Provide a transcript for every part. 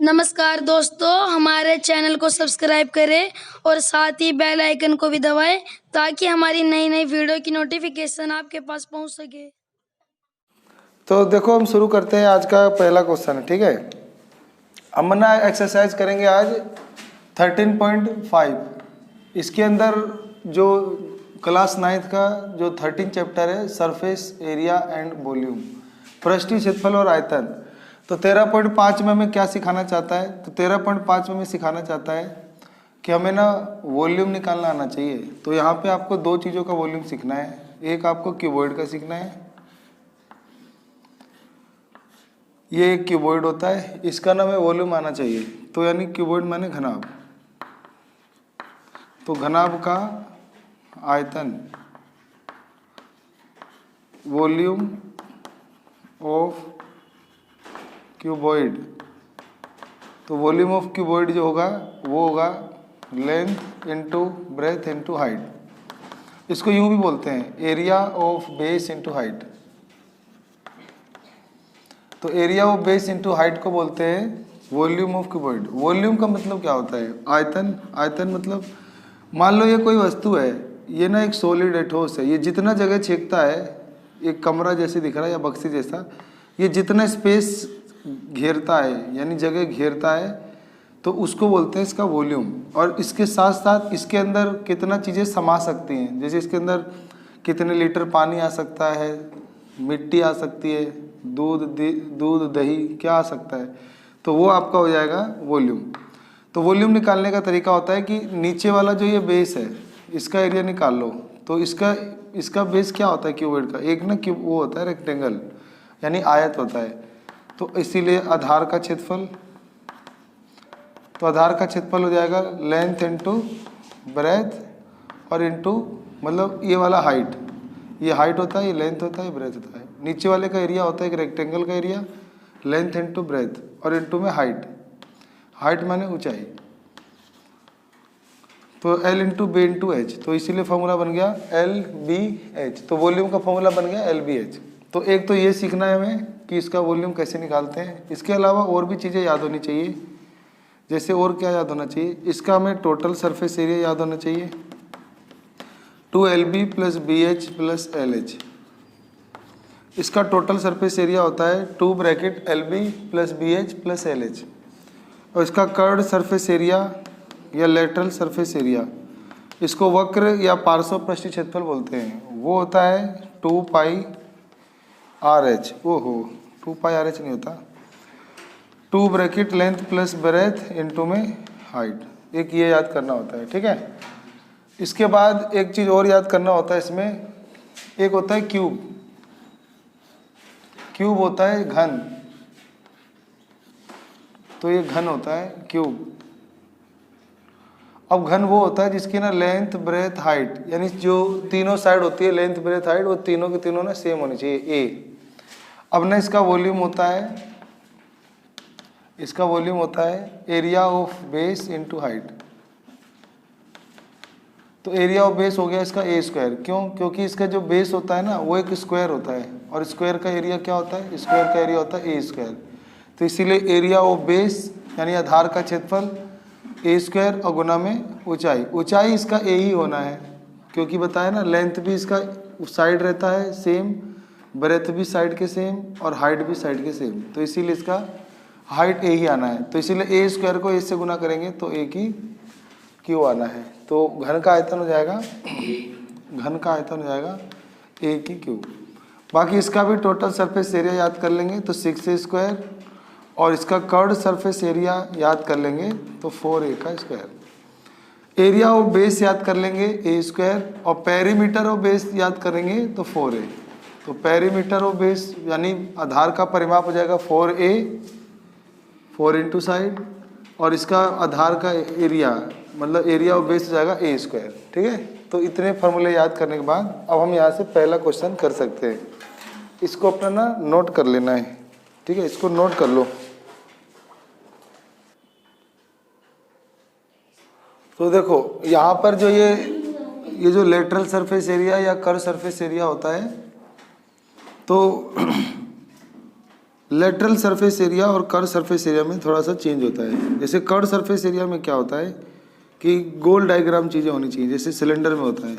नमस्कार दोस्तों, हमारे चैनल को सब्सक्राइब करें और साथ ही बेल आइकन को भी दबाएं ताकि हमारी नई नई वीडियो की नोटिफिकेशन आपके पास पहुंच सके। तो देखो हम शुरू करते हैं। आज का पहला क्वेश्चन, ठीक है। हम ना एक्सरसाइज करेंगे आज 13.5। इसके अंदर जो क्लास 9th का जो 13 चैप्टर है, सरफेस एरिया एंड वॉल्यूम, पृष्ठीय क्षेत्रफल और आयतन। तो 13.5 में हमें क्या सिखाना चाहता है? तो 13.5 में हमें सिखाना चाहता है कि हमें ना वॉल्यूम निकालना आना चाहिए। तो यहाँ पे आपको दो चीज़ों का वॉल्यूम सीखना है। एक आपको क्यूबॉइड का सीखना है। ये एक क्यूबॉइड होता है, इसका ना हमें वॉल्यूम आना चाहिए। तो यानी क्यूबॉइड माने घनाभ, तो घनाभ का आयतन, वॉल्यूम ऑफ क्यूबॉइड। तो वॉल्यूम ऑफ क्यूबॉइड जो होगा वो होगा length into breadth into height. इसको यूं भी बोलते हैं area of base into height. तो area of base into height को बोलते हैं वॉल्यूम ऑफ क्यूबॉइड। वॉल्यूम का मतलब क्या होता है? आयतन। आयतन मतलब मान लो ये कोई वस्तु है, ये ना एक सॉलिड है, ठोस है। ये जितना जगह छेकता है, एक कमरा जैसे दिख रहा है या बक्से जैसा, ये जितना स्पेस घेरता है यानी जगह घेरता है, तो उसको बोलते हैं इसका वॉल्यूम। और इसके साथ साथ इसके अंदर कितना चीज़ें समा सकती हैं, जैसे इसके अंदर कितने लीटर पानी आ सकता है, मिट्टी आ सकती है, दूध दही क्या आ सकता है, तो वो आपका हो जाएगा वॉल्यूम। तो वॉल्यूम निकालने का तरीका होता है कि नीचे वाला जो ये बेस है इसका एरिया निकाल लो। तो इसका बेस क्या होता है क्यूबॉइड का? एक ना क्यूब वो होता है रेक्टेंगल यानी आयत होता है। तो इसीलिए आधार का क्षेत्रफल, तो आधार का क्षेत्रफल हो जाएगा लेंथ इंटू ब्रेथ और इंटू मतलब ये वाला हाइट। ये हाइट होता है, ये लेंथ होता है, ये ब्रेथ होता है। नीचे वाले का एरिया होता है एक रेक्टेंगल का एरिया, लेंथ इंटू ब्रेथ और इंटू में हाइट। हाइट माने ऊंचाई। तो L into B into H, तो इसीलिए फॉर्मूला बन गया LBH। तो वॉल्यूम का फॉर्मूला बन गया LBH। तो एक तो ये सीखना है हमें कि इसका वॉल्यूम कैसे निकालते हैं। इसके अलावा और भी चीज़ें याद होनी चाहिए। जैसे और क्या याद होना चाहिए? इसका हमें टोटल सरफेस एरिया याद होना चाहिए, 2LB plus BH plus LH। इसका टोटल सरफेस एरिया होता है 2 bracket LB plus BH plus LH। और इसका कर्व्ड सरफेस एरिया या लेटरल सरफेस एरिया, इसको वक्र या पार्श्व पृष्ठीय क्षेत्रफल बोलते हैं, वो होता है 2 पाई RH। ओहो 2 पाई RH नहीं होता, 2 bracket length plus breadth into में हाइट। एक ये याद करना होता है, ठीक है। इसके बाद एक चीज़ और याद करना होता है इसमें, एक होता है क्यूब। क्यूब होता है घन, तो ये घन होता है क्यूब। अब घन वो होता है जिसकी ना लेंथ ब्रेथ हाइट यानी जो तीनों साइड होती है लेंथ ब्रेथ हाइट, वो तीनों के तीनों ना सेम होनी चाहिए ए। अब ना इसका वॉल्यूम होता है, इसका वॉल्यूम होता है area of base into height. तो एरिया ऑफ बेस हो गया इसका ए स्क्वायर। क्यों? क्योंकि इसका जो बेस होता है ना वो एक स्क्वायर होता है, और स्क्वायर का एरिया क्या होता है? स्क्वायर का एरिया होता है ए स्क्वायर। तो इसीलिए एरिया ऑफ बेस यानी आधार का क्षेत्रफल ए स्क्वायर और गुना में ऊंचाई। ऊंचाई इसका ए ही होना है, क्योंकि बताया ना लेंथ भी इसका साइड रहता है सेम, ब्रेथ भी साइड के सेम और हाइट भी साइड के सेम। तो इसीलिए इसका हाइट ए ही आना है। तो इसीलिए ए स्क्वायर को ए से गुना करेंगे तो ए की क्यू आना है। तो घन का आयतन हो जाएगा, घन का आयतन हो जाएगा ए की क्यू। बाकी इसका भी टोटल सरफेस एरिया याद कर लेंगे तो 6A स्क्वायर, और इसका कर्व्ड सरफेस एरिया याद कर लेंगे तो 4A का स्क्वायर। एरिया ऑफ बेस याद कर लेंगे ए स्क्वायर, और पेरीमीटर ऑफ बेस याद करेंगे तो 4A। तो पेरीमीटर ऑफ बेस यानी आधार का परिमाप हो जाएगा 4A, 4 इंटू साइड, और इसका आधार का एरिया मतलब एरिया ऑफ बेस हो जाएगा ए स्क्वायर, ठीक है। तो इतने फॉर्मूले याद करने के बाद अब हम यहाँ से पहला क्वेश्चन कर सकते हैं। इसको अपना ना नोट कर लेना है, ठीक है, इसको नोट कर लो। तो देखो यहाँ पर जो ये जो लेटरल सरफेस एरिया या कर्व सरफेस एरिया होता है, तो लेटरल सरफेस एरिया और कर्व सरफेस एरिया में थोड़ा सा चेंज होता है। जैसे कर्व सरफेस एरिया में क्या होता है कि गोल डायग्राम चीज़ें होनी चाहिए, जैसे सिलेंडर में होता है,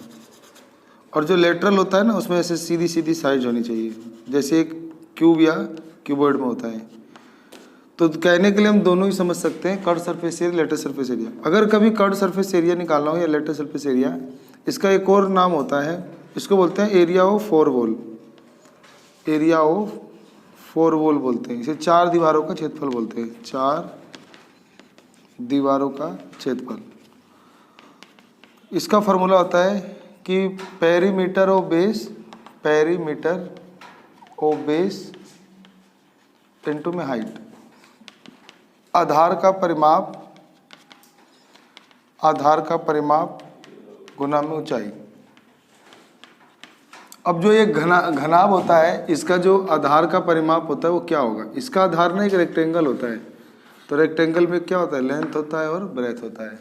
और जो लेटरल होता है ना उसमें ऐसे सीधी सीधी साइज होनी चाहिए, जैसे एक क्यूब या क्यूबॉइड में होता है। तो कहने के लिए हम दोनों ही समझ सकते हैं, curve surface area, lateral surface area. अगर कभी कर्व सरफेस एरिया निकालना हो या लेटरल सरफेस एरिया, इसका एक और नाम होता है, इसको बोलते हैं area of four wall. Area of four wall बोलते हैं इसे, 4 दीवारों का क्षेत्रफल बोलते हैं, 4 दीवारों का क्षेत्रफल। इसका फॉर्मूला होता है कि perimeter of base, perimeter of base into में हाइट, आधार का परिमाप, आधार का परिमाप गुना में ऊंचाई। अब जो ये घनाभ होता है, इसका जो आधार का परिमाप होता है वो क्या होगा? इसका आधार ना एक रेक्टेंगल होता है, तो रेक्टेंगल में क्या होता है? लेंथ होता है और ब्रेथ होता है।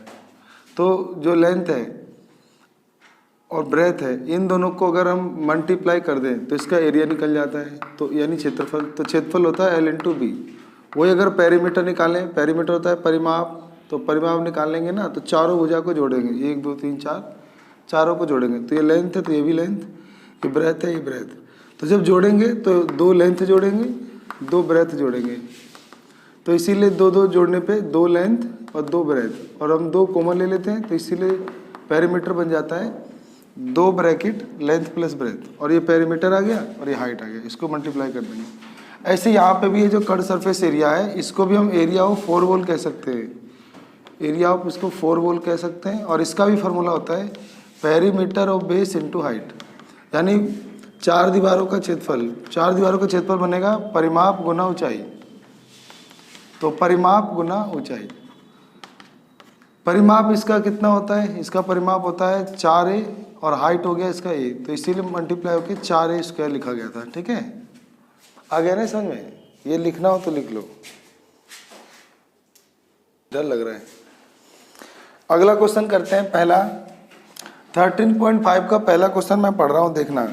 तो जो लेंथ है और ब्रेथ है, इन दोनों को अगर हम मल्टीप्लाई कर दें तो इसका एरिया निकल जाता है, तो यानी क्षेत्रफल। तो क्षेत्रफल होता है L/B। वही अगर पेरीमीटर निकालें, पेरीमीटर होता है परिमाप, तो परिमाप निकाल लेंगे ना, तो चारों भुजा को जोड़ेंगे, 1 2 3 4, चारों को जोड़ेंगे, तो ये लेंथ है, तो ये भी लेंथ, ये ब्रेथ है, ये ब्रेथ। तो जब जोड़ेंगे तो 2 लेंथ जोड़ेंगे, 2 ब्रेथ जोड़ेंगे, तो इसीलिए 2 जोड़ने पे 2 लेंथ और 2 ब्रेथ, और हम 2 कॉमन ले लेते हैं, तो इसीलिए पेरीमीटर बन जाता है 2 ब्रैकेट लेंथ प्लस ब्रेथ, और ये पेरीमीटर आ गया और ये हाइट आ गया, इसको मल्टीप्लाई कर देंगे। ऐसे यहाँ पे भी ये जो कर्व सरफेस एरिया है, इसको भी हम एरिया ऑफ फोर वॉल कह सकते हैं, एरिया ऑफ इसको फोर वॉल कह सकते हैं। और इसका भी फार्मूला होता है perimeter of base into height, यानी 4 दीवारों का क्षेत्रफल, 4 दीवारों का क्षेत्रफल बनेगा परिमाप गुना ऊंचाई, तो परिमाप गुना ऊंचाई। परिमाप इसका कितना होता है? इसका परिमाप होता है 4a और हाइट हो गया इसका a, तो इसीलिए मल्टीप्लाई होकर 4a² लिखा गया था। ठीक है, आ गया ना समझ में? ये लिखना हो तो लिख लो, डर लग रहा है। अगला क्वेश्चन करते हैं, पहला 13.5 का पहला क्वेश्चन मैं पढ़ रहा हूँ, देखना।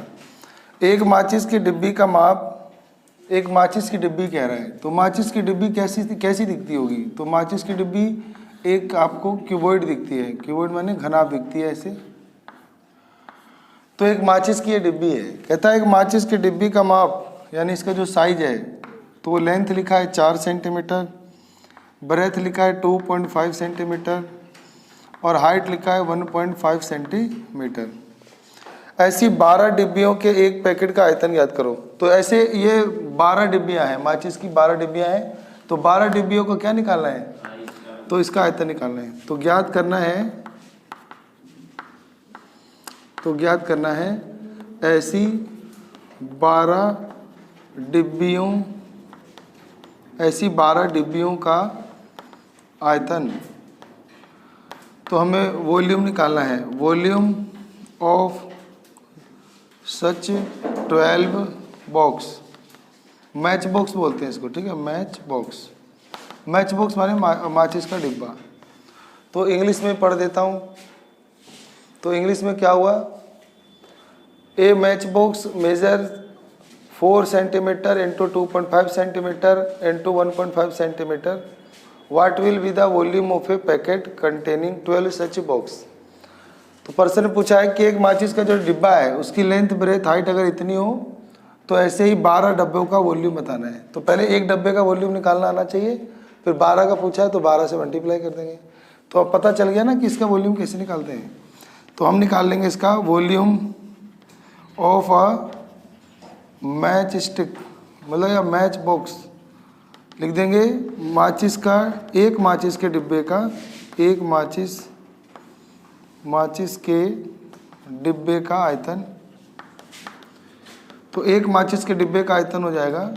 एक माचिस की डिब्बी का माप, एक माचिस की डिब्बी कह रहा है, तो माचिस की डिब्बी कैसी दिखती होगी? तो माचिस की डिब्बी एक आपको क्यूबॉइड दिखती है, क्यूबॉइड माने घनाभ दिखती है ऐसे। तो एक माचिस की ये डिब्बी है, कहता है एक माचिस की डिब्बी का माप, यानी इसका जो साइज है, तो वो लेंथ लिखा है 4 सेंटीमीटर, ब्रेथ लिखा है 2.5 सेंटीमीटर, और हाइट लिखा है 1.5 सेंटीमीटर। ऐसी 12 डिब्बियों के एक पैकेट का आयतन ज्ञात करो। तो ऐसे ये 12 डिब्बियाँ हैं, माचिस की 12 डिब्बियाँ हैं, तो 12 डिब्बियों को क्या निकालना है? तो इसका आयतन निकालना है। तो ज्ञात करना है, तो ज्ञात करना है ऐसी 12 डिब्बियों, ऐसी 12 डिब्बियों का आयतन। तो हमें वॉल्यूम निकालना है, volume of such 12 box, match box बोलते हैं इसको, ठीक है, मैच बॉक्स। मैच बॉक्स माने माचिस का डिब्बा। तो इंग्लिश में पढ़ देता हूँ, तो इंग्लिश में क्या हुआ? A match box measure 4 centimetre into 2.5 centimetre into 1.5 centimetre, what will be the volume of a packet containing 12 such box. तो पर्सन ने पूछा है कि एक माचिस का जो डिब्बा है उसकी लेंथ ब्रेथ हाइट अगर इतनी हो, तो ऐसे ही 12 डब्बों का वॉल्यूम बताना है। तो पहले एक डब्बे का वॉल्यूम निकालना आना चाहिए, फिर 12 का पूछा है तो 12 से मल्टीप्लाई कर देंगे। तो अब पता चल गया ना कि इसका वॉल्यूम कैसे निकालते हैं। तो हम निकाल लेंगे इसका volume of a match stick, मतलब या मैच बॉक्स लिख देंगे। माचिस का, एक माचिस के डिब्बे का, एक माचिस के डिब्बे का आयतन। तो एक माचिस के डिब्बे का आयतन हो जाएगा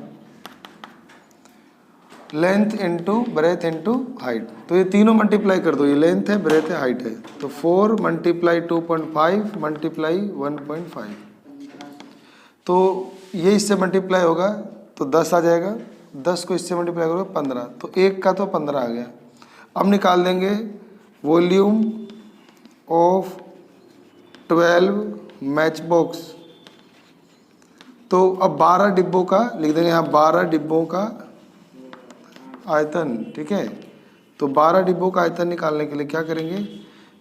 length into breadth into height. तो ये तीनों मल्टीप्लाई कर दो, ये लेंथ है, ब्रेथ है, हाइट है। तो 4 मल्टीप्लाई 2.5 मल्टीप्लाई 1.5, तो ये इससे मल्टीप्लाई होगा तो 10 आ जाएगा, 10 को इससे मल्टीप्लाई करोगे 15, तो एक का तो 15 आ गया। अब निकाल देंगे वॉल्यूम ऑफ 12 मैच बॉक्स। तो अब 12 डिब्बों का लिख देंगे यहाँ, 12 डिब्बों का आयतन, ठीक है। तो 12 डिब्बों का आयतन निकालने के लिए क्या करेंगे,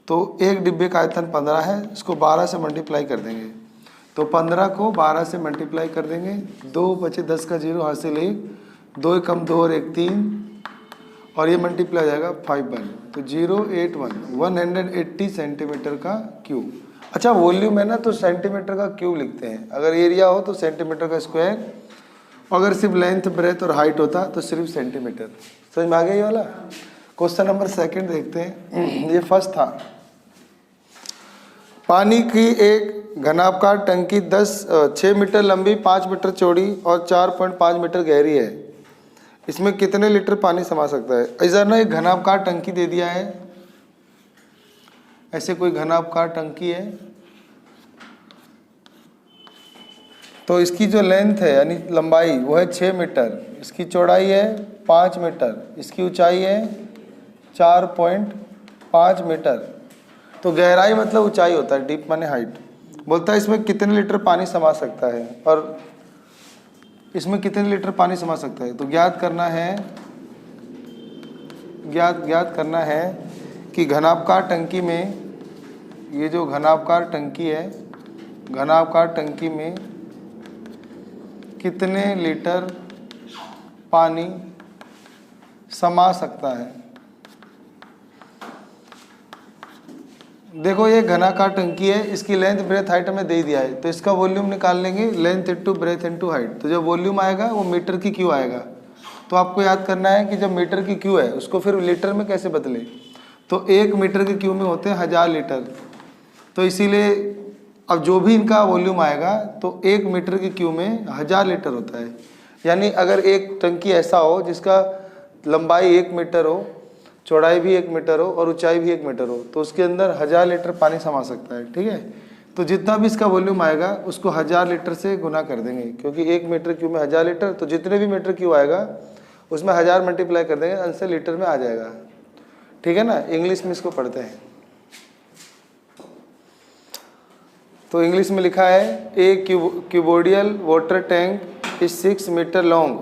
तो एक डिब्बे का आयतन 15 है, इसको 12 से मल्टीप्लाई कर देंगे। तो 15 को 12 से मल्टीप्लाई कर देंगे, 2 बचे 10 का 0 हासिल 1, 2 कम 2 और 1 3, और ये मल्टीप्लाई हो जाएगा 51, तो 081 180 सेंटीमीटर का क्यूब। अच्छा वॉल्यूम है ना तो सेंटीमीटर का क्यूब लिखते हैं, अगर एरिया हो तो सेंटीमीटर का स्क्वायर, अगर सिर्फ लेंथ ब्रेथ और हाइट होता तो सिर्फ सेंटीमीटर। समझ में आ गया ये वाला। क्वेश्चन नंबर 2 देखते हैं, ये फर्स्ट था। पानी की एक घनाभकार टंकी 6 मीटर लंबी, 5 मीटर चौड़ी और 4.5 मीटर गहरी है। इसमें कितने लीटर पानी समा सकता है। इधर ना एक घनाभकार टंकी दे दिया है, ऐसे कोई घनाभकार टंकी है, तो इसकी जो लेंथ है यानी लंबाई वो है 6 मीटर, इसकी चौड़ाई है 5 मीटर, इसकी ऊंचाई है 4.5 मीटर। तो गहराई मतलब ऊंचाई होता है, डीप माने हाइट। बोलता है इसमें कितने लीटर पानी समा सकता है, और इसमें कितने लीटर पानी समा सकता है। तो ज्ञात करना है कि घनाभकार टंकी में, ये जो घनाभकार टंकी है, घनाभकार टंकी में कितने लीटर पानी समा सकता है। देखो ये घनाकार टंकी है, इसकी लेंथ ब्रेथ हाइट हमें दे दिया है, तो इसका वॉल्यूम निकाल लेंगे, length into breadth into height. तो जब वॉल्यूम आएगा वो मीटर की क्यू आएगा। तो आपको याद करना है कि जब मीटर की क्यू है उसको फिर लीटर में कैसे बदले, तो 1 मीटर की क्यू में होते हैं 1000 लीटर। तो इसीलिए अब जो भी इनका वॉल्यूम आएगा तो 1 मीटर की क्यू में 1000 लीटर होता है। यानी अगर एक टंकी ऐसा हो जिसका लंबाई 1 मीटर हो, चौड़ाई भी 1 मीटर हो और ऊंचाई भी 1 मीटर हो, तो उसके अंदर 1000 लीटर पानी समा सकता है, ठीक है। तो जितना भी इसका वॉल्यूम आएगा उसको 1000 लीटर से गुना कर देंगे, क्योंकि 1 मीटर क्यूब में 1000 लीटर, तो जितने भी मीटर क्यूब आएगा उसमें 1000 मल्टीप्लाई कर देंगे, आंसर लीटर में आ जाएगा, ठीक है ना। इंग्लिश में इसको पढ़ते हैं, तो इंग्लिश में लिखा है a cuboidal water tank is 6 metre long,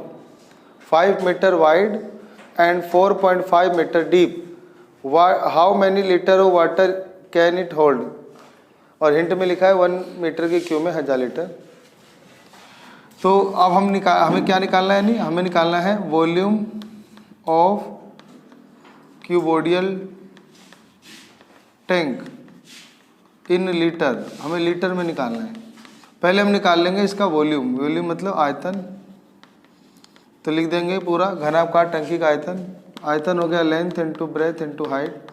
5 metre wide and 4.5 meter deep. How many liter of water can it hold? और हिंट में लिखा है 1 मीटर के क्यूब में 1000 लीटर। तो अब हमें क्या निकालना है, नहीं हमें निकालना है volume of cuboidal tank in litre, हमें लीटर में निकालना है। पहले हम निकाल लेंगे इसका वॉल्यूम, वॉल्यूम मतलब आयतन, तो लिख देंगे पूरा घनाभकार टंकी का आयतन। आयतन हो गया length into breadth into height,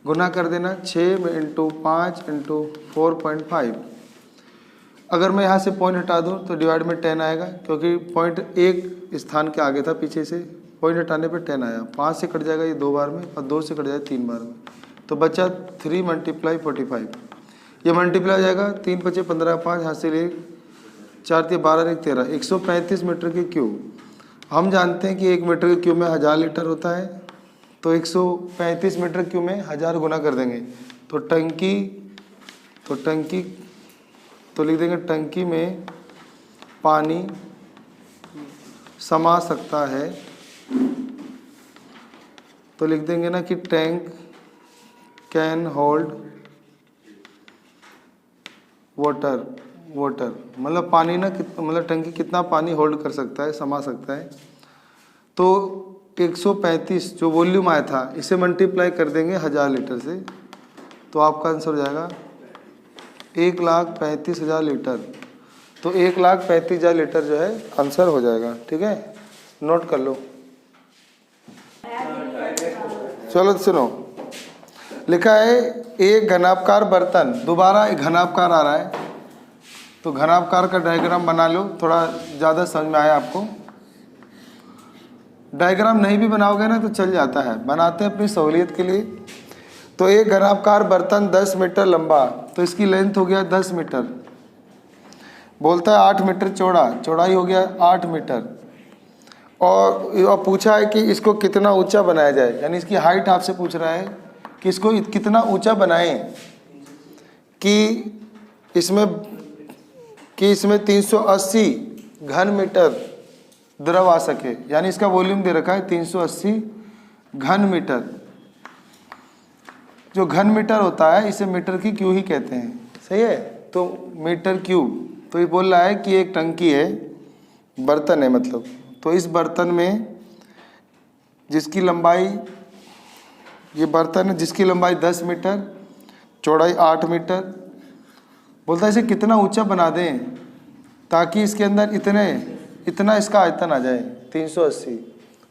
गुना कर देना 6 इंटू 5 इंटू 4.5। अगर मैं यहाँ से पॉइंट हटा दूँ तो डिवाइड में 10 आएगा, क्योंकि पॉइंट एक स्थान के आगे था, पीछे से पॉइंट हटाने पे 10 आया। 5 से कट जाएगा ये 2 बार में, और 2 से कट जाएगा 3 बार में, तो बचा 3 × 45। ये मल्टीप्लाई हो जाएगा, 3 × 5 = 15, 5 हासिल 1, 4 × 12 = 13, 135 मीटर के क्यूब। हम जानते हैं कि 1 मीटर के क्यूब में 1000 लीटर होता है, तो 135 मीटर क्यूब में 1000 गुना कर देंगे, तो टंकी तो लिख देंगे टंकी में पानी समा सकता है, तो लिख देंगे ना कि टैंक कैन होल्ड वाटर, मतलब पानी ना मतलब टंकी कितना पानी होल्ड कर सकता है, समा सकता है। तो 135 जो वॉल्यूम आया था इसे मल्टीप्लाई कर देंगे 1000 लीटर से, तो आपका आंसर हो जाएगा 1,35,000 लीटर। तो 1,35,000 लीटर जो है आंसर हो जाएगा, ठीक है, नोट कर लो। चलो सुनो, लिखा है एक घनाभकार बर्तन, दोबारा एक घनाभकार आ रहा है, तो घनाभकार का डायग्राम बना लो, थोड़ा ज़्यादा समझ में आया आपको। डायग्राम नहीं भी बनाओगे ना तो चल जाता है, बनाते हैं अपनी सहूलियत के लिए। तो एक घनाभकार बर्तन 10 मीटर लंबा, तो इसकी लेंथ हो गया 10 मीटर, बोलता है 8 मीटर चौड़ा, चौड़ाई हो गया 8 मीटर, और पूछा है कि इसको कितना ऊंचा बनाया जाए, यानी इसकी हाइट आपसे पूछ रहा है कि इसको कितना ऊंचा बनाएं कि इसमें 380 घन मीटर द्रव आ सके, यानी इसका वॉल्यूम दे रखा है 380 घन मीटर। जो घन मीटर होता है इसे मीटर की क्यू ही कहते हैं, सही है। तो मीटर क्यूब, तो ये बोल रहा है कि एक टंकी है, बर्तन है मतलब, तो इस बर्तन में जिसकी लंबाई, ये बर्तन है जिसकी लंबाई 10 मीटर, चौड़ाई 8 मीटर, बोलता है इसे कितना ऊंचा बना दें ताकि इसके अंदर इतना इसका आयतन आ जाए 380।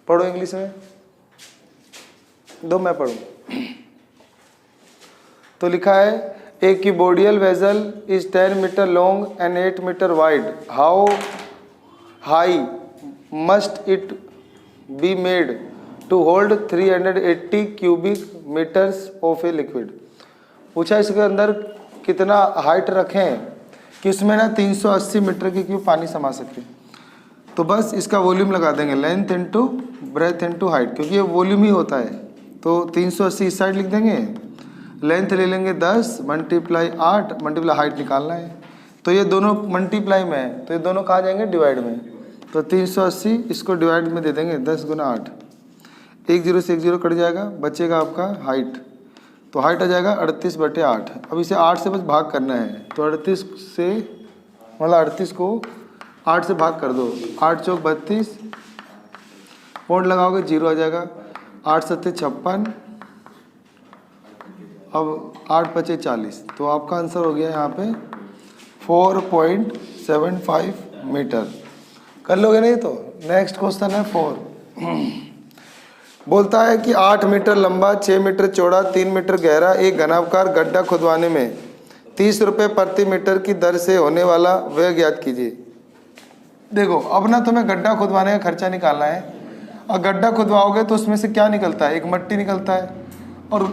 पढ़ो इंग्लिश में, दो मैं पढ़ूँ। तो लिखा है a cuboidal vessel is 10 metre long and 8 metre wide, how high must it be made to hold 380 cubic metres of a liquid. पूछा इसके अंदर कितना हाइट रखें कि उसमें ना 380 मीटर की क्यूब पानी समा सके। तो बस इसका वॉल्यूम लगा देंगे, length into breadth into height, क्योंकि ये वॉल्यूम ही होता है। तो 380 इस साइड लिख देंगे, लेंथ ले लेंगे 10 मल्टीप्लाई 8 मल्टीप्लाई हाइट निकालना है। तो ये दोनों मल्टीप्लाई में है, तो ये दोनों कहाँ जाएंगे, डिवाइड में। तो 380 इसको डिवाइड में दे देंगे 10 गुना 8, 1 0 से 1 0 कट जाएगा, बचेगा आपका हाइट। तो हाइट आ जाएगा 38/8। अब इसे 8 से बस भाग करना है, तो 38 से मतलब 38 को 8 से भाग कर दो, 8 चौक 32, पॉइंट लगाओगे 0 आ जाएगा, 8 7 56, अब 8 5 40। तो आपका आंसर हो गया यहाँ पे 4.75 मीटर। कर लोगे नहीं तो नेक्स्ट क्वेश्चन है 4। बोलता है कि 8 मीटर लंबा, 6 मीटर चौड़ा, 3 मीटर गहरा एक घनाकार गड्ढा खुदवाने में 30 रुपये प्रति मीटर की दर से होने वाला व्यय ज्ञात कीजिए। देखो अब ना तुम्हें गड्ढा खुदवाने का खर्चा निकालना है, और गड्ढा खुदवाओगे तो उसमें से क्या निकलता है, एक मट्टी निकलता है, और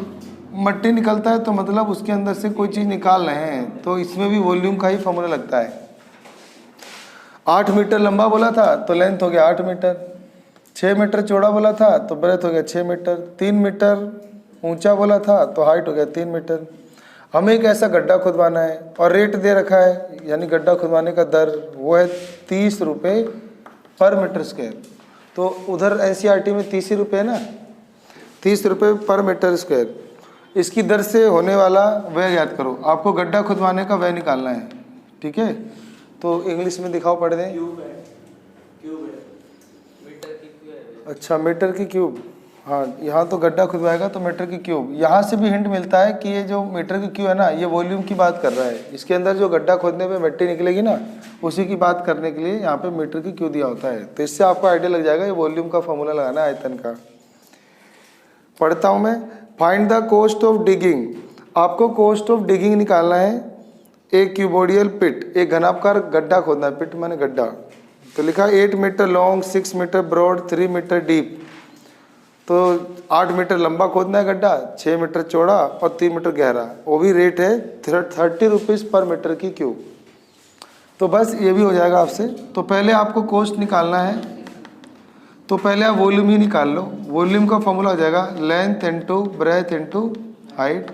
मट्टी निकलता है तो मतलब उसके अंदर से कोई चीज़ निकाल रहे हैं, तो इसमें भी वॉल्यूम का ही फॉर्मूला लगता है। 8 मीटर लंबा बोला था तो लेंथ हो गया 8 मीटर, 6 मीटर चौड़ा बोला था तो ब्रेथ हो गया 6 मीटर, 3 मीटर ऊंचा बोला था तो हाइट हो गया 3 मीटर। हमें एक ऐसा गड्ढा खुदवाना है और रेट दे रखा है, यानी गड्ढा खुदवाने का दर वो है 30 रुपये पर मीटर स्क्वायर। तो उधर NCERT में 30 ही रुपये है ना, 30 रुपये पर मीटर स्क्वायर। इसकी दर से होने वाला व्यय याद करो, आपको गड्ढा खुदवाने का व्यय निकालना है, ठीक है। तो इंग्लिश में दिखाओ, पढ़ दें। अच्छा मीटर की क्यूब, हाँ यहाँ तो गड्ढा खुदवाएगा तो मीटर की क्यूब। यहाँ से भी हिंट मिलता है कि ये जो मीटर की क्यूब है ना, ये वॉल्यूम की बात कर रहा है। इसके अंदर जो गड्ढा खोदने पे मिट्टी निकलेगी ना, उसी की बात करने के लिए यहाँ पे मीटर की क्यूब दिया होता है। तो इससे आपको आइडिया लग जाएगा ये वॉल्यूम का फॉर्मूला लगाना है आयतन का। पढ़ता हूँ मैं। Find the cost of digging, आपको कॉस्ट ऑफ डिगिंग निकालना है। एक क्यूबोडियल पिट, एक घनाकार गड्ढा खोदना है, पिट माने गड्ढा। तो लिखा 8 metre long, 6 metre broad, 3 metre deep. तो 8 मीटर लंबा खोदना है गड्ढा, 6 मीटर चौड़ा और 3 मीटर गहरा। वो भी रेट है 30 रुपीज़ पर मीटर की क्यूब। तो बस ये भी हो जाएगा आपसे। तो पहले आपको कॉस्ट निकालना है, तो पहले आप वॉल्यूम ही निकाल लो। वॉल्यूम का फॉर्मूला हो जाएगा length into breadth into height.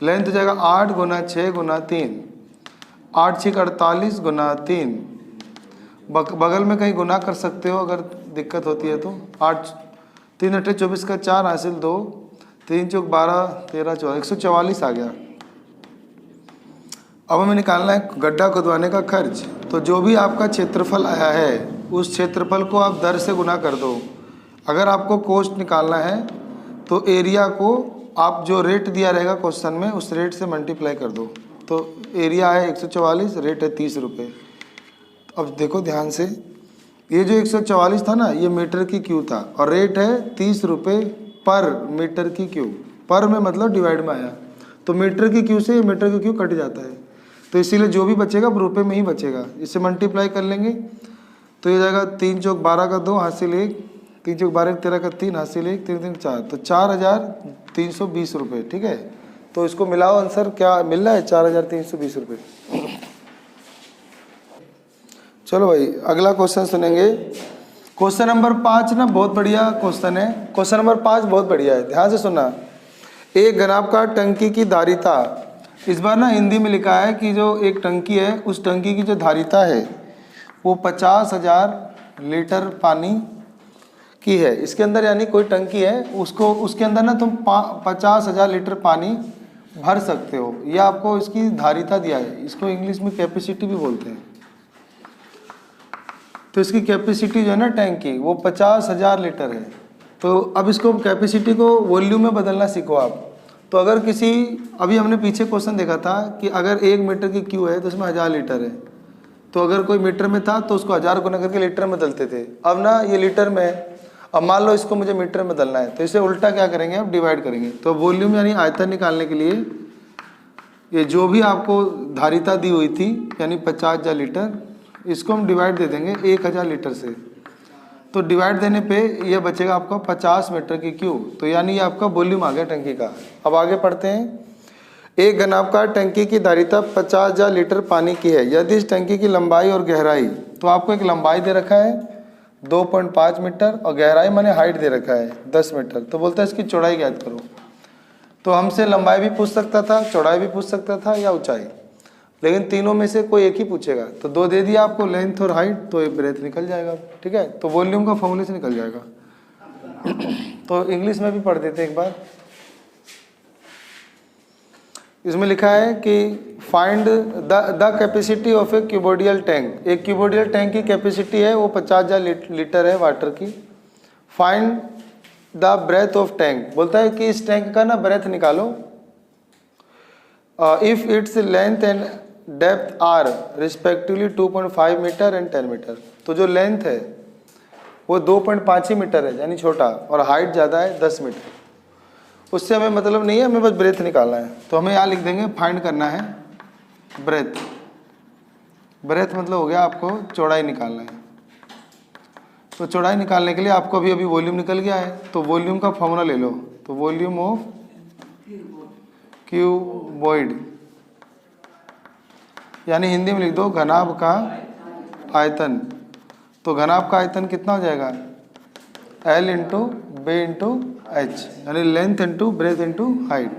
Length हो जाएगा 8 गुना 6 गुना 3, 8 6 48 गुना 3। बगल में कहीं गुना कर सकते हो अगर दिक्कत होती है तो। 8 3 8 24 का 4 हासिल 2, 3 चौक 12 13 14, 144 आ गया। अब हमें निकालना है गड्ढा खुदवाने का खर्च। तो जो भी आपका क्षेत्रफल आया है उस क्षेत्रफल को आप दर से गुना कर दो। अगर आपको कॉस्ट निकालना है तो एरिया को आप जो रेट दिया रहेगा क्वेश्चन में उस रेट से मल्टीप्लाई कर दो। तो एरिया है 144, रेट है 30 रुपये। अब देखो ध्यान से, ये जो 144 था ना, ये मीटर की क्यू था और रेट है 30 रुपये पर मीटर की क्यू। पर में मतलब डिवाइड में आया, तो मीटर की क्यू से ये मीटर की क्यू कट जाता है। तो इसीलिए जो भी बचेगा रुपये में ही बचेगा। इसे मल्टीप्लाई कर लेंगे तो ये जाएगा 3 चौक 12 का 2 हासिल 1, 3 चौक 12 13 का 3 हासिल 1, 3 3 4, तो 4320 रुपये। ठीक है, तो इसको मिलाओ, आंसर क्या मिल रहा है? 4320 रुपये। चलो भाई अगला क्वेश्चन सुनेंगे। क्वेश्चन नंबर 5 ना बहुत बढ़िया क्वेश्चन है। क्वेश्चन नंबर 5 बहुत बढ़िया है, ध्यान से सुनना। एक घनाकार टंकी की धारिता, इस बार ना हिंदी में लिखा है कि जो एक टंकी है उस टंकी की जो धारिता है वो 50,000 लीटर पानी की है। इसके अंदर यानी कोई टंकी है, उसको उसके अंदर ना तुम 50,000 लीटर पानी भर सकते हो। यह आपको इसकी धारिता दिया है, इसको इंग्लिश में कैपेसिटी भी बोलते हैं। तो इसकी कैपेसिटी जो है ना टैंक की, वो 50,000 लीटर है। तो अब इसको कैपेसिटी को वॉल्यूम में बदलना सीखो आप। तो अगर किसी, अभी हमने पीछे क्वेश्चन देखा था कि अगर 1 मीटर की क्यू है तो उसमें 1000 लीटर है। तो अगर कोई मीटर में था तो उसको 1000 गुना करके लीटर में बदलते थे। अब ना ये लीटर में है, अब मान लो इसको मुझे मीटर में बदलना है, तो इसे उल्टा क्या करेंगे, अब डिवाइड करेंगे। तो वॉल्यूम यानी आयतन निकालने के लिए ये जो भी आपको धारिता दी हुई थी यानी 50,000 लीटर, इसको हम डिवाइड दे देंगे 1000 लीटर से। तो डिवाइड देने पे ये बचेगा आपका 50 मीटर की क्यू। तो यानी ये आपका वॉल्यूम आ गया टंकी का। अब आगे पढ़ते हैं। एक घनाभकार टंकी की धारिता 50,000 लीटर पानी की है। यदि इस टंकी की लंबाई और गहराई, तो आपको एक लंबाई दे रखा है 2.5 मीटर और गहराई माने हाइट दे रखा है 10 मीटर। तो बोलता है इसकी चौड़ाई ज्ञात करो। तो हमसे लंबाई भी पूछ सकता था, चौड़ाई भी पूछ सकता था या ऊंचाई, लेकिन तीनों में से कोई एक ही पूछेगा। तो 2 दे दिया आपको, लेंथ और हाइट, तो ये ब्रेथ निकल जाएगा। ठीक है, तो वॉल्यूम का फॉर्मूले से निकल जाएगा। तो इंग्लिश में भी पढ़ देते एक बार। इसमें लिखा है कि find the capacity of a cuboidal tank. एक क्यूबोडियल टैंक की कैपेसिटी है वो 50,000 लीटर है वाटर की। Find the breadth of tank, बोलता है कि इस टैंक का ना ब्रेथ निकालो। If its length and depth are respectively 2.5 metre and 10 metre. तो जो लेंथ है वो 2.5 ही मीटर है यानी छोटा, और हाइट ज़्यादा है 10 मीटर। उससे हमें मतलब नहीं है, हमें बस ब्रेथ निकालना है। तो हमें यहाँ लिख देंगे फाइंड करना है ब्रेथ। ब्रेथ मतलब हो गया आपको चौड़ाई निकालना है। तो चौड़ाई निकालने के लिए आपको अभी अभी वॉल्यूम निकल गया है, तो वॉल्यूम का फॉर्मूला ले लो। तो वॉल्यूम ऑफ क्यूबॉइड, यानी हिंदी में लिख दो घनाभ का आयतन। तो घनाभ का आयतन कितना हो जाएगा, L इंटू बे इंटू एच, यानी length into breadth into height.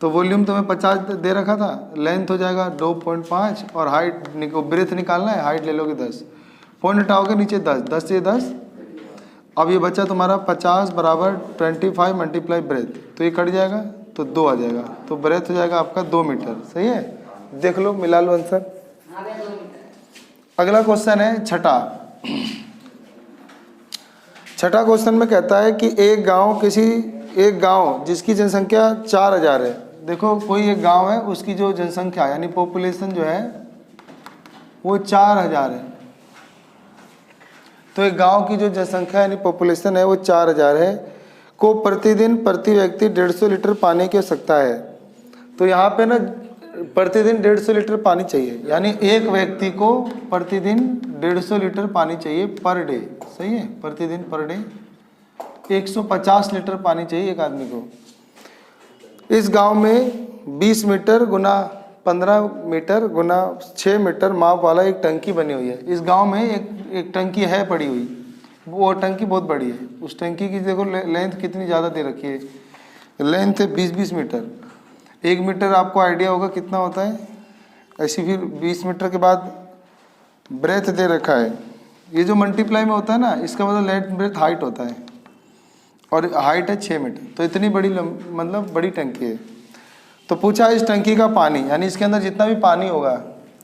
तो वॉल्यूम तो मैं 50 दे रखा था, लेंथ हो जाएगा 2.5 और हाइट ब्रेथ निकालना है, हाइट ले लोगे 10। पॉइंट हटाओगे नीचे 10, 10 से 10। अब ये बचा तुम्हारा 50 बराबर 25 मल्टीप्लाई ब्रेथ, तो ये कट जाएगा तो 2 आ जाएगा। तो ब्रेथ हो जाएगा आपका 2 मीटर। सही है, देख लो, मिला लो आंसर। अगला क्वेश्चन है छठा। छठा क्वेश्चन में कहता है कि एक गांव जिसकी जनसंख्या 4000 है। देखो कोई एक गांव है, उसकी जो जनसंख्या यानी पॉपुलेशन जो है वो 4000 है। तो एक गांव की जो जनसंख्या यानी पॉपुलेशन है वो 4000 है, को प्रतिदिन प्रति व्यक्ति 150 लीटर पानी की आवश्यकता है। तो यहाँ पे ना प्रतिदिन 150 लीटर पानी चाहिए, यानी एक व्यक्ति को प्रतिदिन 150 लीटर पानी चाहिए पर डे। सही है, प्रतिदिन पर डे 150 लीटर पानी चाहिए एक आदमी को। इस गांव में 20 मीटर गुना 15 मीटर गुना 6 मीटर माप वाला एक टंकी बनी हुई है। इस गांव में एक टंकी है पड़ी हुई, वो टंकी बहुत बड़ी है। उस टंकी की देखो लेंथ कितनी ज़्यादा दे रखी है, लेंथ है 20-20 मीटर। 1 मीटर आपको आइडिया होगा कितना होता है। ऐसी फिर 20 मीटर के बाद ब्रेथ दे रखा है। ये जो मल्टीप्लाई में होता है ना, इसका मतलब लेंथ ब्रेथ हाइट होता है, और हाइट है 6 मीटर। तो इतनी बड़ी मतलब बड़ी टंकी है। तो पूछा इस टंकी का पानी, यानी इसके अंदर जितना भी पानी होगा,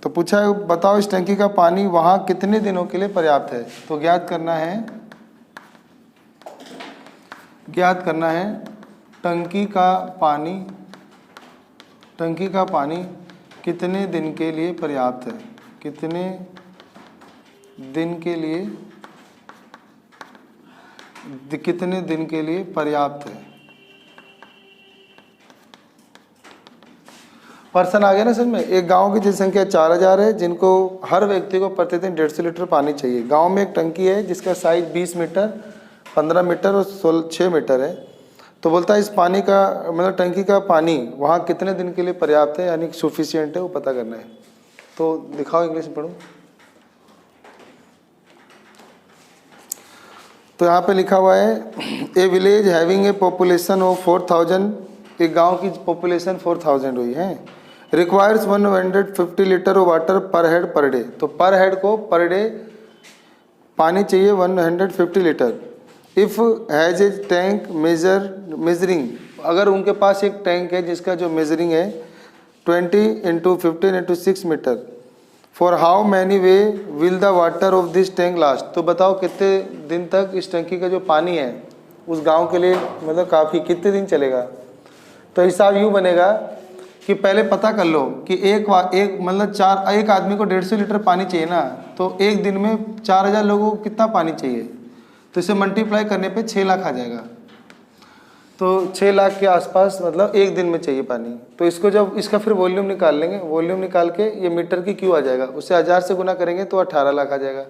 तो पूछा बताओ इस टंकी का पानी वहाँ कितने दिनों के लिए पर्याप्त है। तो ज्ञात करना है टंकी का पानी कितने दिन के लिए पर्याप्त है, कितने दिन के लिए पर्याप्त है। पर्सन आ गया ना सर में। एक गांव की जनसंख्या 4000 है, जिनको हर व्यक्ति को प्रतिदिन 150 लीटर पानी चाहिए। गांव में एक टंकी है जिसका साइज 20 मीटर 15 मीटर और 6 मीटर है। तो बोलता है इस पानी का मतलब टंकी का पानी वहाँ कितने दिन के लिए पर्याप्त है, यानी सफिशिएंट है, वो पता करना है। तो दिखाओ, इंग्लिश में पढ़ो। तो यहाँ पे लिखा हुआ है ए village having a population of 4000, एक गांव की पॉपुलेशन 4000 हुई है, रिक्वायर्स 150 लीटर ऑफ वाटर पर हेड पर डे। तो पर हेड को पर डे पानी चाहिए 150 litre. If has a tank measuring, अगर उनके पास एक टैंक है जिसका जो मेजरिंग है 20 × 15 × 6 metre, for how many way will the water of this tank last, तो बताओ कितने दिन तक इस टंकी का जो पानी है उस गांव के लिए मतलब काफ़ी कितने दिन चलेगा। तो हिसाब यूँ बनेगा कि पहले पता कर लो कि एक मतलब एक आदमी को 150 लीटर पानी चाहिए ना, तो एक दिन में 4000 लोगों को कितना पानी चाहिए, तो इसे मल्टीप्लाई करने पे 6 लाख आ जाएगा। तो 6 लाख के आसपास मतलब एक दिन में चाहिए पानी। तो इसको जब इसका फिर वॉल्यूम निकाल लेंगे, वॉल्यूम निकाल के ये मीटर की क्यू आ जाएगा, उससे 1000 से गुना करेंगे तो 18 लाख आ जाएगा।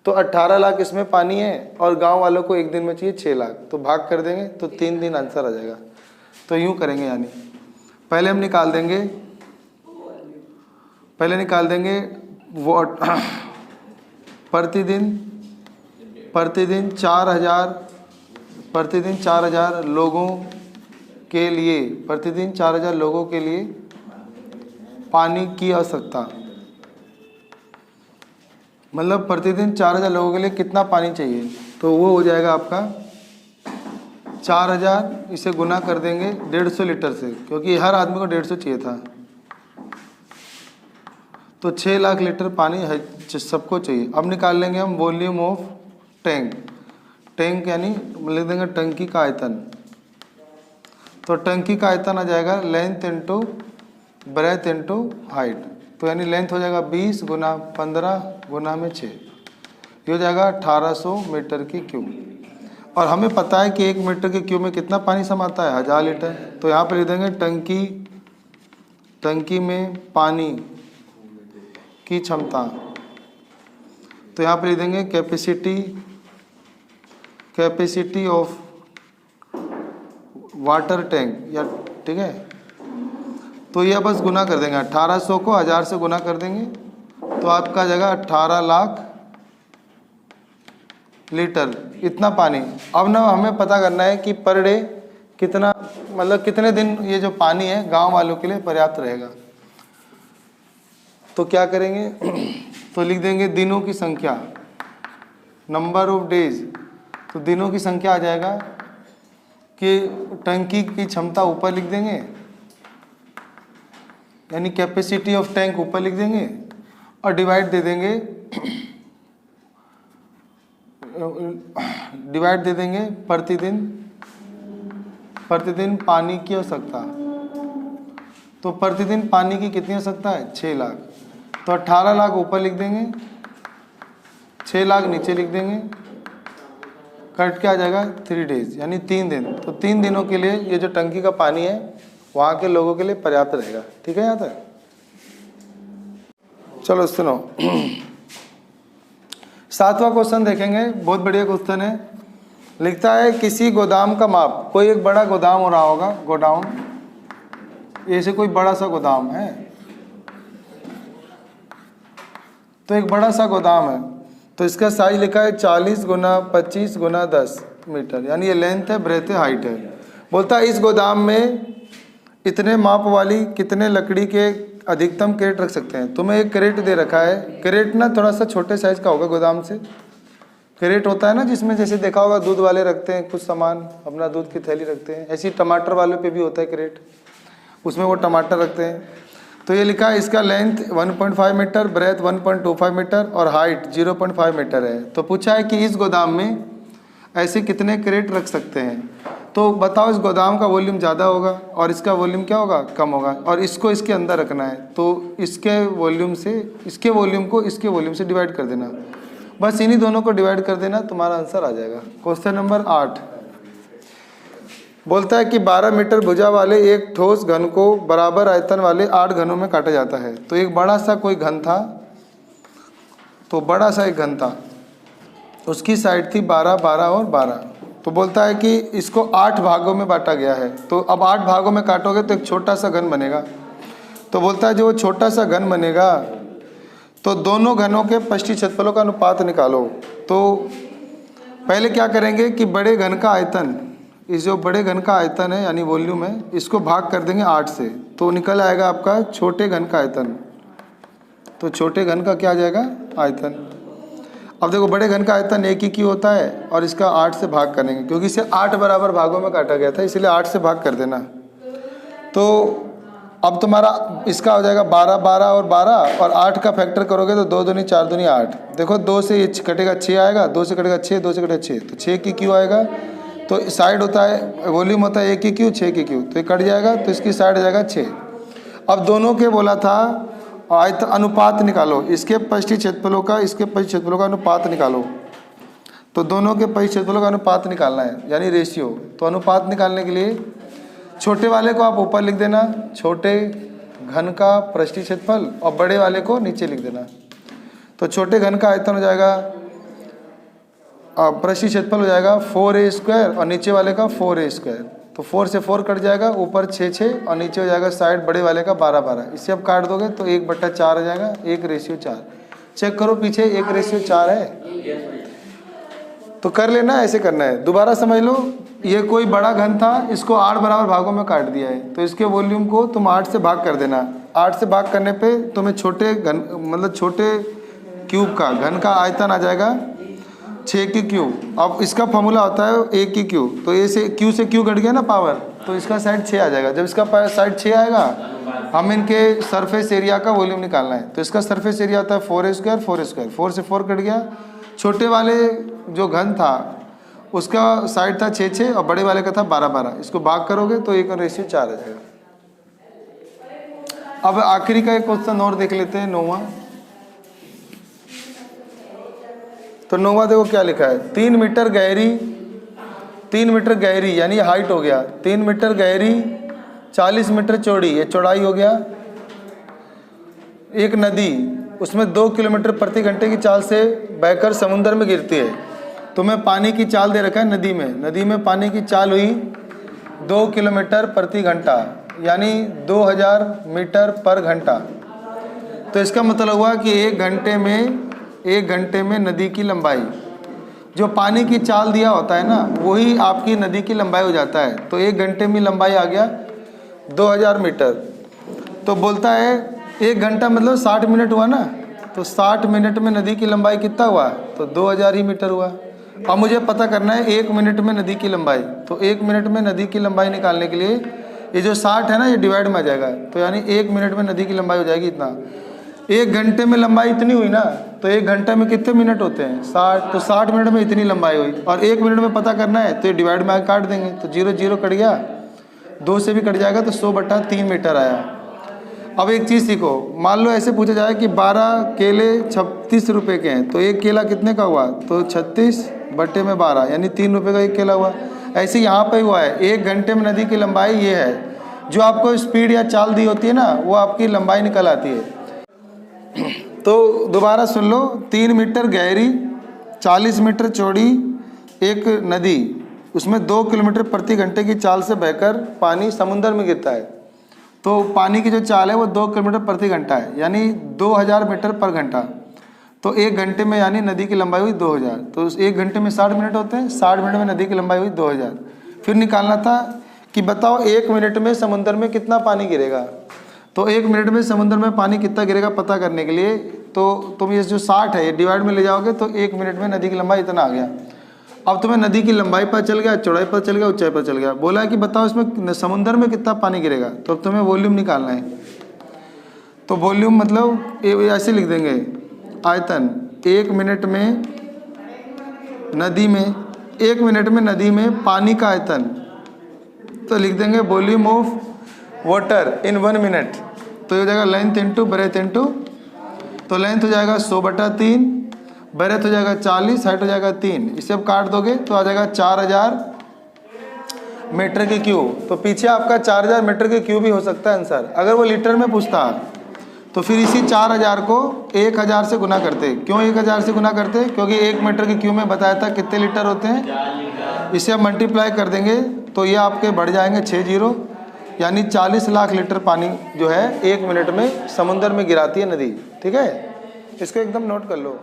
तो 18 लाख इसमें पानी है और गांव वालों को एक दिन में चाहिए 6 लाख, तो भाग कर देंगे तो 3 दिन आंसर आ जाएगा। तो यूँ करेंगे, यानी पहले हम निकाल देंगे वॉट प्रतिदिन 4000 लोगों के लिए, प्रतिदिन 4000 लोगों के लिए पानी की आवश्यकता, मतलब प्रतिदिन 4000 लोगों के लिए कितना पानी चाहिए, तो वो हो जाएगा आपका 4000, इसे गुना कर देंगे 150 लीटर से, क्योंकि हर आदमी को 150 चाहिए था, तो 6 लाख लीटर पानी सबको चाहिए। अब निकाल लेंगे हम वॉल्यूम ऑफ टैंक यानी लिख देंगे टंकी का आयतन। तो टंकी का आयतन आ जाएगा length into breadth into height, तो यानी लेंथ हो जाएगा 20 × 15 × 6, ये हो जाएगा 1800 मीटर की क्यूब। और हमें पता है कि 1 मीटर के क्यूब में कितना पानी समाता है, 1000 लीटर। तो यहाँ पर लिख देंगे टंकी में पानी की क्षमता, तो यहाँ पर लिख देंगे कैपेसिटी ऑफ वाटर टैंक, या ठीक है। तो यह बस गुना कर देंगे, 1800 को 1000 से गुना कर देंगे तो आपका जगह 18 लाख लीटर इतना पानी। अब ना हमें पता करना है कि पर डे कितना, मतलब कितने दिन ये जो पानी है गांव वालों के लिए पर्याप्त रहेगा। तो क्या करेंगे तो लिख देंगे दिनों की संख्या, नंबर ऑफ डेज। तो दिनों की संख्या आ जाएगा कि टंकी की क्षमता ऊपर लिख देंगे, यानी कैपेसिटी ऑफ टैंक ऊपर लिख देंगे और डिवाइड दे देंगे प्रतिदिन पानी की आवश्यकता। तो प्रतिदिन पानी की कितनी आवश्यकता है, 6 लाख। तो 18 लाख ऊपर लिख देंगे, 6 लाख नीचे लिख देंगे, कट के आ जाएगा 3 डेज यानी 3 दिन। तो 3 दिनों के लिए ये जो टंकी का पानी है वहाँ के लोगों के लिए पर्याप्त रहेगा। ठीक है यहाँ तक। चलो सुनो 7वां क्वेश्चन देखेंगे, बहुत बढ़िया क्वेश्चन है। लिखता है किसी गोदाम का माप, कोई एक बड़ा गोदाम हो रहा होगा, गोडाउन, ऐसे कोई बड़ा सा गोदाम है, तो एक बड़ा सा गोदाम है, तो इसका साइज लिखा है 40 × 25 × 10 मीटर, यानी ये लेंथ है, ब्रेथ है, हाइट है। बोलता है इस गोदाम में इतने माप वाली कितने लकड़ी के अधिकतम क्रेट रख सकते हैं। तुम्हें एक क्रेट दे रखा है, क्रेट ना थोड़ा सा छोटे साइज का होगा गोदाम से। क्रेट होता है ना जिसमें जैसे देखा होगा दूध वाले रखते हैं कुछ सामान, अपना दूध की थैली रखते हैं, ऐसे ही टमाटर वाले पे भी होता है क्रेट, उसमें वो टमाटर रखते हैं। तो ये लिखा है इसका लेंथ 1.5 मीटर, ब्रेथ 1.25 मीटर और हाइट 0.5 मीटर है। तो पूछा है कि इस गोदाम में ऐसे कितने क्रेट रख सकते हैं। तो बताओ इस गोदाम का वॉल्यूम ज़्यादा होगा और इसका वॉल्यूम क्या होगा, कम होगा, और इसको इसके अंदर रखना है। तो इसके वॉल्यूम को इसके वॉल्यूम से डिवाइड कर देना, बस इन्हीं दोनों को डिवाइड कर देना, तुम्हारा आंसर आ जाएगा। क्वेश्चन नंबर 8 बोलता है कि 12 मीटर भुजा वाले एक ठोस घन को बराबर आयतन वाले 8 घनों में काटा जाता है। तो एक बड़ा सा कोई घन था, तो बड़ा सा एक घन था, उसकी साइड थी 12, 12 और 12। तो बोलता है कि इसको 8 भागों में बांटा गया है। तो अब 8 भागों में काटोगे तो एक छोटा सा घन बनेगा। तो बोलता है जो वो छोटा सा घन बनेगा तो दोनों घनों के पष्टी क्षेत्रफलों का अनुपात निकालो। तो पहले क्या करेंगे कि बड़े घन का आयतन, इस जो बड़े घन का आयतन है यानी वॉल्यूम है, इसको भाग कर देंगे 8 से, तो निकल आएगा आपका छोटे घन का आयतन। तो छोटे घन का क्या आ जाएगा, आयतन। अब देखो बड़े घन का आयतन 1 ही क्यू होता है और इसका 8 से भाग करेंगे, क्योंकि इसे 8 बराबर भागों में काटा गया था, इसलिए 8 से भाग कर देना। तो अब तुम्हारा इसका हो जाएगा 12, 12 और 12 और 8 का फैक्टर करोगे तो 2 दूनी 4 दूनी 8। देखो 2 से ये कटेगा 6 आएगा, 2 से कटेगा 6, 2 से कटेगा 6, तो 6 की क्यू आएगा। तो साइड होता है, वॉल्यूम होता है 1 की क्यू, 6 की क्यू, तो ये कट जाएगा, तो इसकी साइड हो जाएगा 6। अब दोनों के बोला था आयत अनुपात निकालो, इसके पृष्ठीय क्षेत्रफलों का इसके पृष्ठीय क्षेत्रफलों का अनुपात निकालो। तो दोनों के पृष्ठीय क्षेत्रफलों का अनुपात निकालना है, यानी रेशियो। तो अनुपात निकालने के लिए छोटे वाले को आप ऊपर लिख देना, छोटे घन का पृष्ठीय क्षेत्रफल, और बड़े वाले को नीचे लिख देना। तो छोटे घन का आयतन हो जाएगा, पृष्ठीय क्षेत्रफल हो जाएगा 4a² और नीचे वाले का 4a²। तो 4 से 4 कट जाएगा, ऊपर 6 6 और नीचे हो जाएगा साइड बड़े वाले का 12 12। इससे अब काट दोगे तो 1/4 आ जाएगा, 1:4। चेक करो पीछे 1:4 है, तो कर लेना, ऐसे करना है। दोबारा समझ लो, ये कोई बड़ा घन था, इसको 8 बराबर भागों में काट दिया है, तो इसके वॉल्यूम को तुम 8 से भाग कर देना। 8 से भाग करने पे तुम्हें छोटे घन मतलब छोटे क्यूब का घन का आयतन आ जाएगा 6 की क्यूब। अब इसका फॉर्मूला होता है 1 की क्यूब, तो ए से क्यू कट गया ना पावर, तो इसका साइड 6 आ जाएगा। जब इसका साइड 6 आएगा, हम इनके सरफेस एरिया का वॉल्यूम निकालना है। तो इसका सरफेस एरिया होता है 4a², 4a², 4 से 4 कट गया। छोटे वाले जो घन था उसका साइड था 6 6 और बड़े वाले का था 12 12। इसको भाग करोगे तो 1:4 आ जाएगा। अब आखिरी का एक क्वेश्चन और देख लेते हैं, 9वां। तो 9वां देखो क्या लिखा है, 3 मीटर गहरी यानी हाइट हो गया, 3 मीटर गहरी 40 मीटर चौड़ी, ये चौड़ाई हो गया। एक नदी, उसमें 2 किलोमीटर प्रति घंटे की चाल से बहकर समुद्र में गिरती है। तुम्हें पानी की चाल दे रखा है नदी में पानी की चाल हुई 2 किलोमीटर प्रति घंटा, यानी 2000 मीटर पर घंटा। तो इसका मतलब हुआ कि 1 घंटे में नदी की लंबाई, जो पानी की चाल दिया होता है ना, वही आपकी नदी की लंबाई हो जाता है। तो 1 घंटे में लंबाई आ गया 2000 मीटर। तो बोलता है 1 घंटा मतलब 60 मिनट हुआ ना, तो 60 मिनट में नदी की लंबाई कितना हुआ, तो 2000 ही मीटर हुआ। अब मुझे पता करना है 1 मिनट में नदी की लंबाई। तो 1 मिनट में नदी की लंबाई निकालने के लिए ये जो 60 है ना, ये डिवाइड में आ जाएगा, तो यानी 1 मिनट में नदी की लंबाई हो जाएगी इतना। 1 घंटे में लंबाई इतनी हुई ना, तो 1 घंटे में कितने मिनट होते हैं, 60। तो 60 मिनट में इतनी लंबाई हुई, और 1 मिनट में पता करना है तो ये डिवाइड में आगे काट देंगे, तो 0 0 कट गया, 2 से भी कट जाएगा, तो 100/3 मीटर आया। अब एक चीज़ सीखो, मान लो ऐसे पूछा जाए कि 12 केले 36 रुपये के हैं, तो 1 केला कितने का हुआ, तो 36/12 यानी 3 रुपये का 1 केला हुआ। ऐसे यहाँ पे हुआ है, 1 घंटे में नदी की लंबाई ये है। जो आपको स्पीड या चाल दी होती है ना, वो आपकी लंबाई निकल आती है। तो दोबारा सुन लो, 3 मीटर गहरी 40 मीटर चौड़ी एक नदी, उसमें 2 किलोमीटर प्रति घंटे की चाल से बहकर पानी समुद्र में गिरता है। तो पानी की जो चाल है वो 2 किलोमीटर प्रति घंटा है, यानी 2000 मीटर पर घंटा। तो 1 घंटे में यानी नदी की लंबाई हुई 2000। तो 1 घंटे में 60 मिनट होते हैं, 60 मिनट में नदी की लंबाई हुई 2000। फिर निकालना था कि बताओ 1 मिनट में समुद्र में कितना पानी गिरेगा। तो 1 मिनट में समुद्र में पानी कितना गिरेगा पता करने के लिए, तो तुम ये जो 60 है ये डिवाइड में ले जाओगे, तो 1 मिनट में नदी की लंबाई इतना आ गया। अब तुम्हें नदी की लंबाई पता चल गया, चौड़ाई पता चल गया, ऊंचाई पता चल गया। बोला है कि बताओ इसमें समुद्र में कितना पानी गिरेगा, तो अब तुम्हें वॉल्यूम निकालना है। तो वॉल्यूम मतलब ऐसे लिख देंगे, आयतन 1 मिनट में नदी में, 1 मिनट में नदी में पानी का आयतन, तो लिख देंगे volume of water in 1 minute. तो ये हो जाएगा लेंथ इंटू ब्रेथ इंटू, तो लेंथ हो जाएगा 100/3, ब्रेथ हो जाएगा 40, हाइट हो जाएगा 3। इसे अब काट दोगे तो आ जाएगा 4000 मीटर के क्यूब। तो पीछे आपका 4000 मीटर के क्यूब ही हो सकता है आंसर। अगर वो लीटर में पूछता तो फिर इसी 4000 को 1000 से गुना करते। क्यों 1000 से गुना करते, क्योंकि 1 मीटर के क्यूब में बताया था कितने लीटर होते हैं। इसे अब मल्टीप्लाई कर देंगे तो ये आपके बढ़ जाएंगे 6 0, यानी 40 लाख लीटर पानी जो है 1 मिनट में समुद्र में गिराती है नदी। ठीक है, इसको एकदम नोट कर लो।